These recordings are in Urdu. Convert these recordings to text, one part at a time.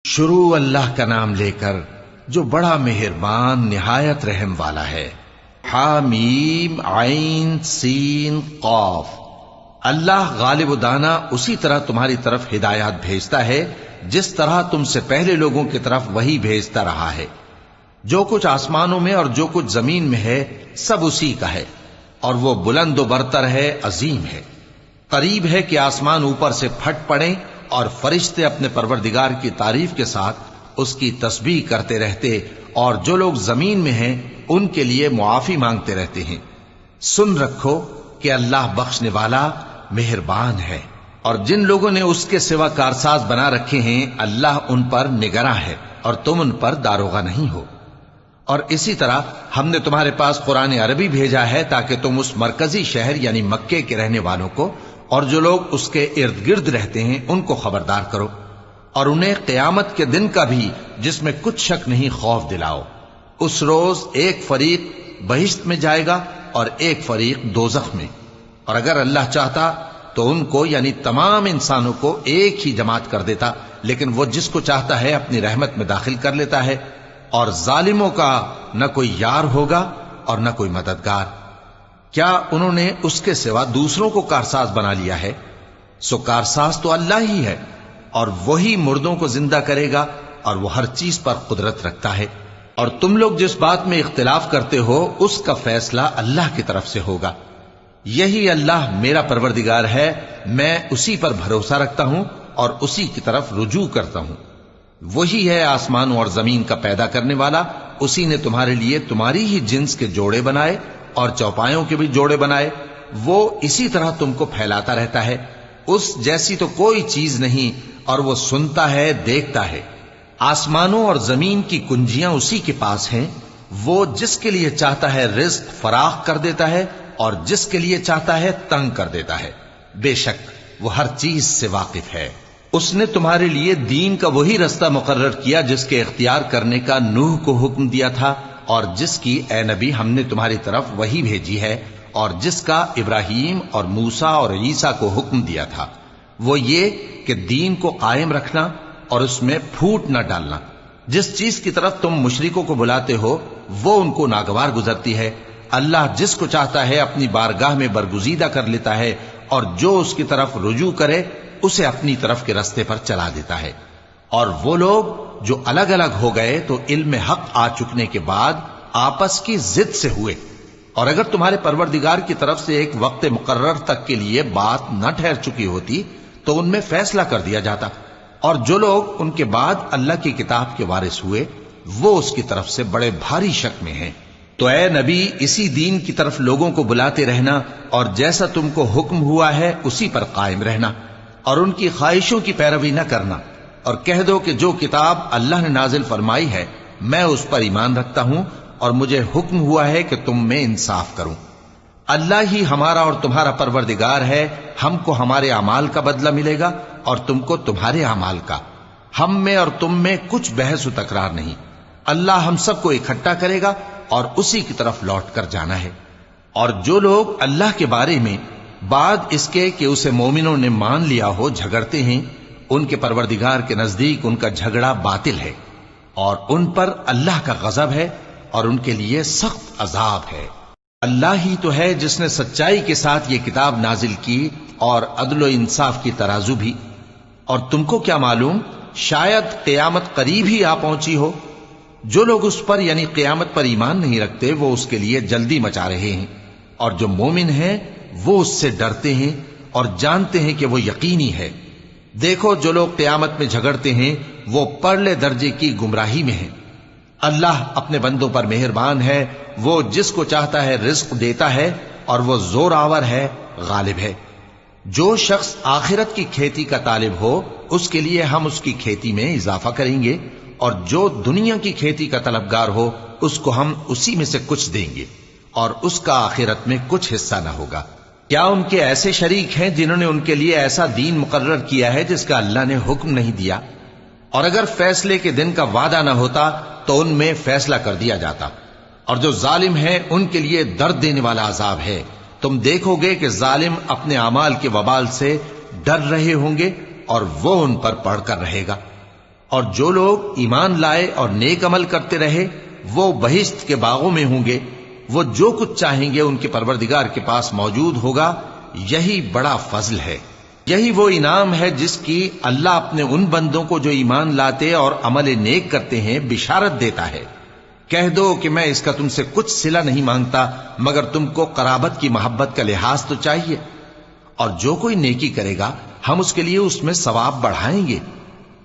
شروع اللہ کا نام لے کر جو بڑا مہربان نہایت رحم والا ہے۔ حامیم عین سین قاف۔ اللہ غالب و دانا اسی طرح تمہاری طرف ہدایات بھیجتا ہے جس طرح تم سے پہلے لوگوں کی طرف وہی بھیجتا رہا ہے۔ جو کچھ آسمانوں میں اور جو کچھ زمین میں ہے سب اسی کا ہے، اور وہ بلند و برتر ہے، عظیم ہے۔ قریب ہے کہ آسمان اوپر سے پھٹ پڑیں اور فرشتے اپنے پروردگار کی تعریف کے ساتھ اس کی تسبیح کرتے رہتے، اور جو لوگ زمین میں ہیں ان کے لیے معافی مانگتے رہتے ہیں۔ سن رکھو کہ اللہ بخشنے والا مہربان ہے، اور جن لوگوں نے اس کے سوا کارساز بنا رکھے ہیں اللہ ان پر نگراں ہے اور تم ان پر داروغہ نہیں ہو۔ اور اسی طرح ہم نے تمہارے پاس قرآن عربی بھیجا ہے تاکہ تم اس مرکزی شہر یعنی مکے کے رہنے والوں کو اور جو لوگ اس کے ارد گرد رہتے ہیں ان کو خبردار کرو، اور انہیں قیامت کے دن کا بھی جس میں کچھ شک نہیں خوف دلاؤ۔ اس روز ایک فریق بہشت میں جائے گا اور ایک فریق دوزخ میں، اور اگر اللہ چاہتا تو ان کو یعنی تمام انسانوں کو ایک ہی جماعت کر دیتا، لیکن وہ جس کو چاہتا ہے اپنی رحمت میں داخل کر لیتا ہے، اور ظالموں کا نہ کوئی یار ہوگا اور نہ کوئی مددگار۔ کیا انہوں نے اس کے سوا دوسروں کو کارساز بنا لیا ہے؟ سو کارساز تو اللہ ہی ہے، اور وہی مردوں کو زندہ کرے گا، اور وہ ہر چیز پر قدرت رکھتا ہے۔ اور تم لوگ جس بات میں اختلاف کرتے ہو اس کا فیصلہ اللہ کی طرف سے ہوگا۔ یہی اللہ میرا پروردگار ہے، میں اسی پر بھروسہ رکھتا ہوں اور اسی کی طرف رجوع کرتا ہوں۔ وہی ہے آسمانوں اور زمین کا پیدا کرنے والا، اسی نے تمہارے لیے تمہاری ہی جنس کے جوڑے بنائے اور چوپایوں کے بھی جوڑے بنائے۔ وہ اسی طرح تم کو پھیلاتا رہتا ہے، اس جیسی تو کوئی چیز نہیں، اور وہ سنتا ہے، دیکھتا ہے۔ آسمانوں اور زمین کی کنجیاں اسی کے پاس ہیں، وہ جس کے لیے چاہتا ہے رزق فراخ کر دیتا ہے اور جس کے لیے چاہتا ہے تنگ کر دیتا ہے۔ بے شک وہ ہر چیز سے واقف ہے۔ اس نے تمہارے لیے دین کا وہی رستہ مقرر کیا جس کے اختیار کرنے کا نوح کو حکم دیا تھا، اور جس کی اے نبی ہم نے تمہاری طرف وہی بھیجی ہے، اور جس کا ابراہیم اور موسیٰ اور عیسیٰ کو حکم دیا تھا، وہ یہ کہ دین کو قائم رکھنا اور اس میں پھوٹ نہ ڈالنا۔ جس چیز کی طرف تم مشرکوں کو بلاتے ہو وہ ان کو ناگوار گزرتی ہے۔ اللہ جس کو چاہتا ہے اپنی بارگاہ میں برگزیدہ کر لیتا ہے، اور جو اس کی طرف رجوع کرے اسے اپنی طرف کے رستے پر چلا دیتا ہے۔ اور وہ لوگ جو الگ الگ ہو گئے تو علم حق آ چکنے کے بعد آپس کی ضد سے ہوئے، اور اگر تمہارے پروردگار کی طرف سے ایک وقت مقرر تک کے لیے بات نہ ٹھہر چکی ہوتی تو ان میں فیصلہ کر دیا جاتا، اور جو لوگ ان کے بعد اللہ کی کتاب کے وارث ہوئے وہ اس کی طرف سے بڑے بھاری شک میں ہیں۔ تو اے نبی اسی دین کی طرف لوگوں کو بلاتے رہنا، اور جیسا تم کو حکم ہوا ہے اسی پر قائم رہنا، اور ان کی خواہشوں کی پیروی نہ کرنا، اور کہہ دو کہ جو کتاب اللہ نے نازل فرمائی ہے میں اس پر ایمان رکھتا ہوں، اور مجھے حکم ہوا ہے کہ تم میں انصاف کروں۔ اللہ ہی ہمارا اور تمہارا پروردگار ہے، ہم کو ہمارے اعمال کا بدلہ ملے گا اور تم کو تمہارے اعمال کا۔ ہم میں اور تم میں کچھ بحث و تکرار نہیں، اللہ ہم سب کو اکٹھا کرے گا اور اسی کی طرف لوٹ کر جانا ہے۔ اور جو لوگ اللہ کے بارے میں بعد اس کے کہ اسے مومنوں نے مان لیا ہو جھگڑتے ہیں، ان کے پروردگار کے نزدیک ان کا جھگڑا باطل ہے، اور ان پر اللہ کا غضب ہے اور ان کے لیے سخت عذاب ہے۔ اللہ ہی تو ہے جس نے سچائی کے ساتھ یہ کتاب نازل کی اور عدل و انصاف کی ترازو بھی۔ اور تم کو کیا معلوم، شاید قیامت قریب ہی آ پہنچی ہو۔ جو لوگ اس پر یعنی قیامت پر ایمان نہیں رکھتے وہ اس کے لیے جلدی مچا رہے ہیں، اور جو مومن ہیں وہ اس سے ڈرتے ہیں اور جانتے ہیں کہ وہ یقینی ہے۔ دیکھو جو لوگ قیامت میں جھگڑتے ہیں وہ پرلے درجے کی گمراہی میں ہیں۔ اللہ اپنے بندوں پر مہربان ہے، وہ جس کو چاہتا ہے رزق دیتا ہے، اور وہ زور آور ہے، غالب ہے۔ جو شخص آخرت کی کھیتی کا طالب ہو اس کے لیے ہم اس کی کھیتی میں اضافہ کریں گے، اور جو دنیا کی کھیتی کا طلبگار ہو اس کو ہم اسی میں سے کچھ دیں گے، اور اس کا آخرت میں کچھ حصہ نہ ہوگا۔ کیا ان کے ایسے شریک ہیں جنہوں نے ان کے لیے ایسا دین مقرر کیا ہے جس کا اللہ نے حکم نہیں دیا؟ اور اگر فیصلے کے دن کا وعدہ نہ ہوتا تو ان میں فیصلہ کر دیا جاتا، اور جو ظالم ہیں ان کے لیے درد دینے والا عذاب ہے۔ تم دیکھو گے کہ ظالم اپنے اعمال کے وبال سے ڈر رہے ہوں گے اور وہ ان پر پڑھ کر رہے گا۔ اور جو لوگ ایمان لائے اور نیک عمل کرتے رہے وہ بہشت کے باغوں میں ہوں گے، وہ جو کچھ چاہیں گے ان کے پروردگار کے پاس موجود ہوگا۔ یہی بڑا فضل ہے، یہی وہ انعام ہے جس کی اللہ اپنے ان بندوں کو جو ایمان لاتے اور عمل نیک کرتے ہیں بشارت دیتا ہے۔ کہہ دو کہ میں اس کا تم سے کچھ صلہ نہیں مانگتا مگر تم کو قرابت کی محبت کا لحاظ تو چاہیے، اور جو کوئی نیکی کرے گا ہم اس کے لیے اس میں ثواب بڑھائیں گے،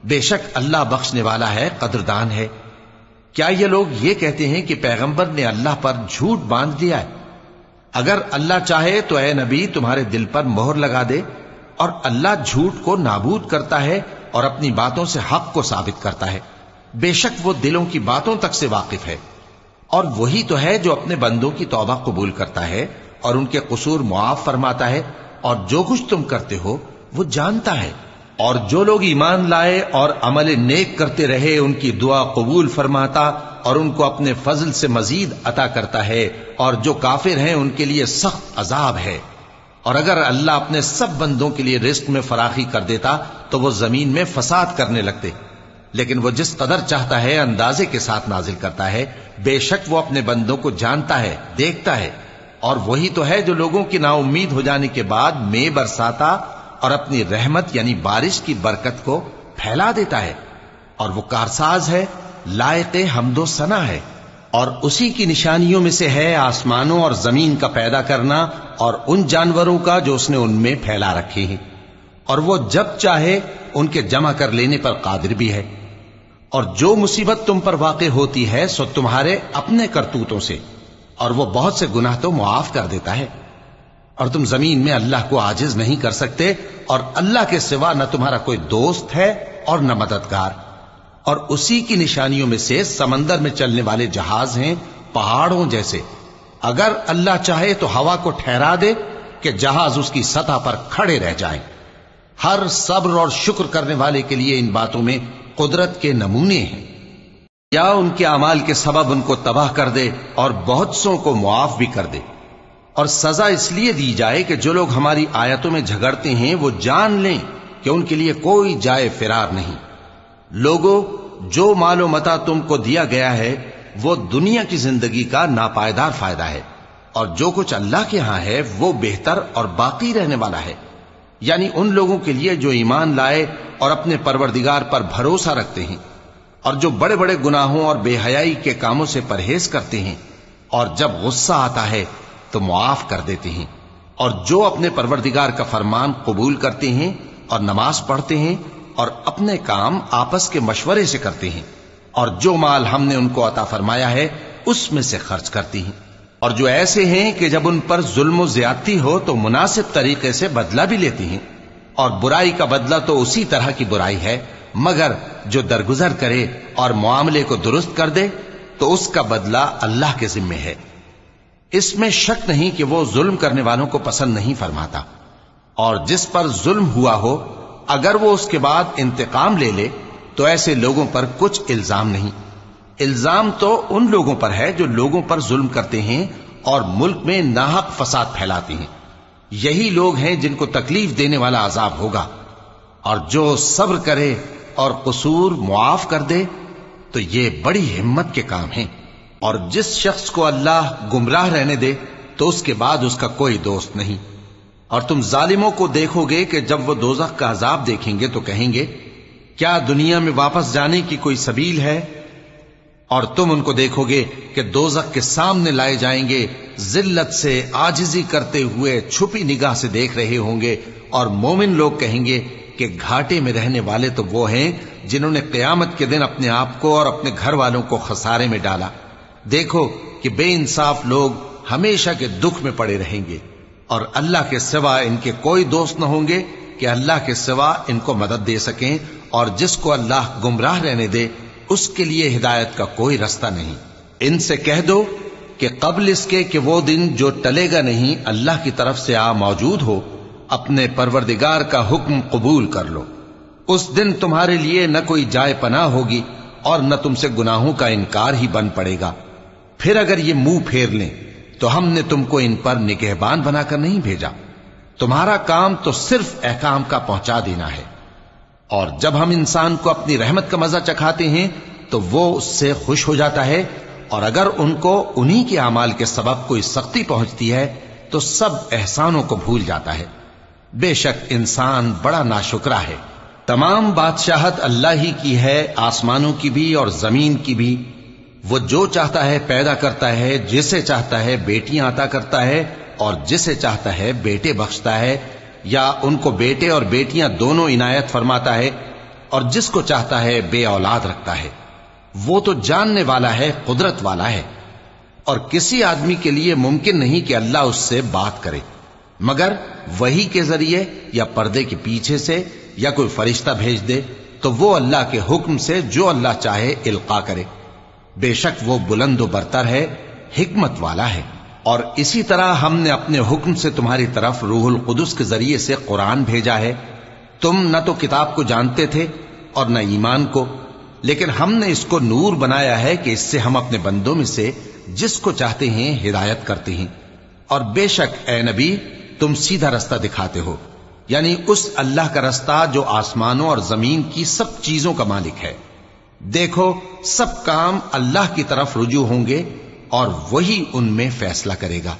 بے شک اللہ بخشنے والا ہے، قدردان ہے۔ کیا یہ لوگ یہ کہتے ہیں کہ پیغمبر نے اللہ پر جھوٹ باندھ دیا ہے؟ اگر اللہ چاہے تو اے نبی تمہارے دل پر مہر لگا دے، اور اللہ جھوٹ کو نابود کرتا ہے اور اپنی باتوں سے حق کو ثابت کرتا ہے، بے شک وہ دلوں کی باتوں تک سے واقف ہے۔ اور وہی تو ہے جو اپنے بندوں کی توبہ قبول کرتا ہے اور ان کے قصور معاف فرماتا ہے، اور جو کچھ تم کرتے ہو وہ جانتا ہے۔ اور جو لوگ ایمان لائے اور عمل نیک کرتے رہے ان کی دعا قبول فرماتا اور ان کو اپنے فضل سے مزید عطا کرتا ہے، اور جو کافر ہیں ان کے لیے سخت عذاب ہے۔ اور اگر اللہ اپنے سب بندوں کے لیے رزق میں فراخی کر دیتا تو وہ زمین میں فساد کرنے لگتے، لیکن وہ جس قدر چاہتا ہے اندازے کے ساتھ نازل کرتا ہے، بے شک وہ اپنے بندوں کو جانتا ہے، دیکھتا ہے۔ اور وہی تو ہے جو لوگوں کی نا امید ہو جانے کے بعد مے برساتا اور اپنی رحمت یعنی بارش کی برکت کو پھیلا دیتا ہے، اور وہ کارساز ہے، لائق حمد و ثنا ہے۔ اور اسی کی نشانیوں میں سے ہے آسمانوں اور زمین کا پیدا کرنا اور ان جانوروں کا جو اس نے ان میں پھیلا رکھے ہیں، اور وہ جب چاہے ان کے جمع کر لینے پر قادر بھی ہے۔ اور جو مصیبت تم پر واقع ہوتی ہے سو تمہارے اپنے کرتوتوں سے، اور وہ بہت سے گناہ تو معاف کر دیتا ہے۔ اور تم زمین میں اللہ کو عاجز نہیں کر سکتے، اور اللہ کے سوا نہ تمہارا کوئی دوست ہے اور نہ مددگار۔ اور اسی کی نشانیوں میں سے سمندر میں چلنے والے جہاز ہیں، پہاڑوں جیسے۔ اگر اللہ چاہے تو ہوا کو ٹھہرا دے کہ جہاز اس کی سطح پر کھڑے رہ جائیں۔ ہر صبر اور شکر کرنے والے کے لیے ان باتوں میں قدرت کے نمونے ہیں۔ یا ان کے اعمال کے سبب ان کو تباہ کر دے اور بہت سوں کو معاف بھی کر دے۔ اور سزا اس لیے دی جائے کہ جو لوگ ہماری آیتوں میں جھگڑتے ہیں وہ جان لیں کہ ان کے لیے کوئی جائے فرار نہیں۔ لوگوں، جو مال و متاع تم کو دیا گیا ہے وہ دنیا کی زندگی کا ناپائیدار فائدہ ہے، اور جو کچھ اللہ کے ہاں ہے وہ بہتر اور باقی رہنے والا ہے، یعنی ان لوگوں کے لیے جو ایمان لائے اور اپنے پروردگار پر بھروسہ رکھتے ہیں، اور جو بڑے بڑے گناہوں اور بے حیائی کے کاموں سے پرہیز کرتے ہیں، اور جب غصہ آتا ہے تو معاف کر دیتے ہیں، اور جو اپنے پروردگار کا فرمان قبول کرتے ہیں اور نماز پڑھتے ہیں اور اپنے کام آپس کے مشورے سے کرتے ہیں، اور جو مال ہم نے ان کو عطا فرمایا ہے اس میں سے خرچ کرتی ہیں۔ اور جو ایسے ہیں کہ جب ان پر ظلم و زیادتی ہو تو مناسب طریقے سے بدلہ بھی لیتی ہیں، اور برائی کا بدلہ تو اسی طرح کی برائی ہے، مگر جو درگزر کرے اور معاملے کو درست کر دے تو اس کا بدلہ اللہ کے ذمے ہے۔ اس میں شک نہیں کہ وہ ظلم کرنے والوں کو پسند نہیں فرماتا۔ اور جس پر ظلم ہوا ہو اگر وہ اس کے بعد انتقام لے لے تو ایسے لوگوں پر کچھ الزام نہیں۔ الزام تو ان لوگوں پر ہے جو لوگوں پر ظلم کرتے ہیں اور ملک میں ناحق فساد پھیلاتے ہیں، یہی لوگ ہیں جن کو تکلیف دینے والا عذاب ہوگا۔ اور جو صبر کرے اور قصور معاف کر دے تو یہ بڑی ہمت کے کام ہیں۔ اور جس شخص کو اللہ گمراہ رہنے دے تو اس کے بعد اس کا کوئی دوست نہیں۔ اور تم ظالموں کو دیکھو گے کہ جب وہ دوزخ کا عذاب دیکھیں گے تو کہیں گے کیا دنیا میں واپس جانے کی کوئی سبیل ہے؟ اور تم ان کو دیکھو گے کہ دوزخ کے سامنے لائے جائیں گے، ذلت سے عاجزی کرتے ہوئے چھپی نگاہ سے دیکھ رہے ہوں گے، اور مومن لوگ کہیں گے کہ گھاٹے میں رہنے والے تو وہ ہیں جنہوں نے قیامت کے دن اپنے آپ کو اور اپنے گھر والوں کو خسارے میں ڈالا۔ دیکھو کہ بے انصاف لوگ ہمیشہ کے دکھ میں پڑے رہیں گے، اور اللہ کے سوا ان کے کوئی دوست نہ ہوں گے کہ اللہ کے سوا ان کو مدد دے سکیں، اور جس کو اللہ گمراہ رہنے دے اس کے لیے ہدایت کا کوئی رستہ نہیں۔ ان سے کہہ دو کہ قبل اس کے کہ وہ دن جو ٹلے گا نہیں اللہ کی طرف سے آ موجود ہو، اپنے پروردگار کا حکم قبول کر لو۔ اس دن تمہارے لیے نہ کوئی جائے پناہ ہوگی اور نہ تم سے گناہوں کا انکار ہی بن پڑے گا۔ پھر اگر یہ منہ پھیر لیں تو ہم نے تم کو ان پر نگہبان بنا کر نہیں بھیجا، تمہارا کام تو صرف احکام کا پہنچا دینا ہے۔ اور جب ہم انسان کو اپنی رحمت کا مزہ چکھاتے ہیں تو وہ اس سے خوش ہو جاتا ہے، اور اگر ان کو انہی کے اعمال کے سبب کوئی سختی پہنچتی ہے تو سب احسانوں کو بھول جاتا ہے۔ بے شک انسان بڑا ناشکرا ہے۔ تمام بادشاہت اللہ ہی کی ہے، آسمانوں کی بھی اور زمین کی بھی۔ وہ جو چاہتا ہے پیدا کرتا ہے، جسے چاہتا ہے بیٹیاں عطا کرتا ہے اور جسے چاہتا ہے بیٹے بخشتا ہے، یا ان کو بیٹے اور بیٹیاں دونوں عنایت فرماتا ہے، اور جس کو چاہتا ہے بے اولاد رکھتا ہے۔ وہ تو جاننے والا ہے، قدرت والا ہے، اور کسی آدمی کے لیے ممکن نہیں کہ اللہ اس سے بات کرے مگر وحی کے ذریعے یا پردے کے پیچھے سے، یا کوئی فرشتہ بھیج دے تو وہ اللہ کے حکم سے جو اللہ چاہے القا کرے۔ بے شک وہ بلند و برتر ہے، حکمت والا ہے۔ اور اسی طرح ہم نے اپنے حکم سے تمہاری طرف روح القدس کے ذریعے سے قرآن بھیجا ہے۔ تم نہ تو کتاب کو جانتے تھے اور نہ ایمان کو، لیکن ہم نے اس کو نور بنایا ہے کہ اس سے ہم اپنے بندوں میں سے جس کو چاہتے ہیں ہدایت کرتے ہیں۔ اور بے شک اے نبی تم سیدھا رستہ دکھاتے ہو، یعنی اس اللہ کا رستہ جو آسمانوں اور زمین کی سب چیزوں کا مالک ہے۔ دیکھو سب کام اللہ کی طرف رجوع ہوں گے اور وہی ان میں فیصلہ کرے گا۔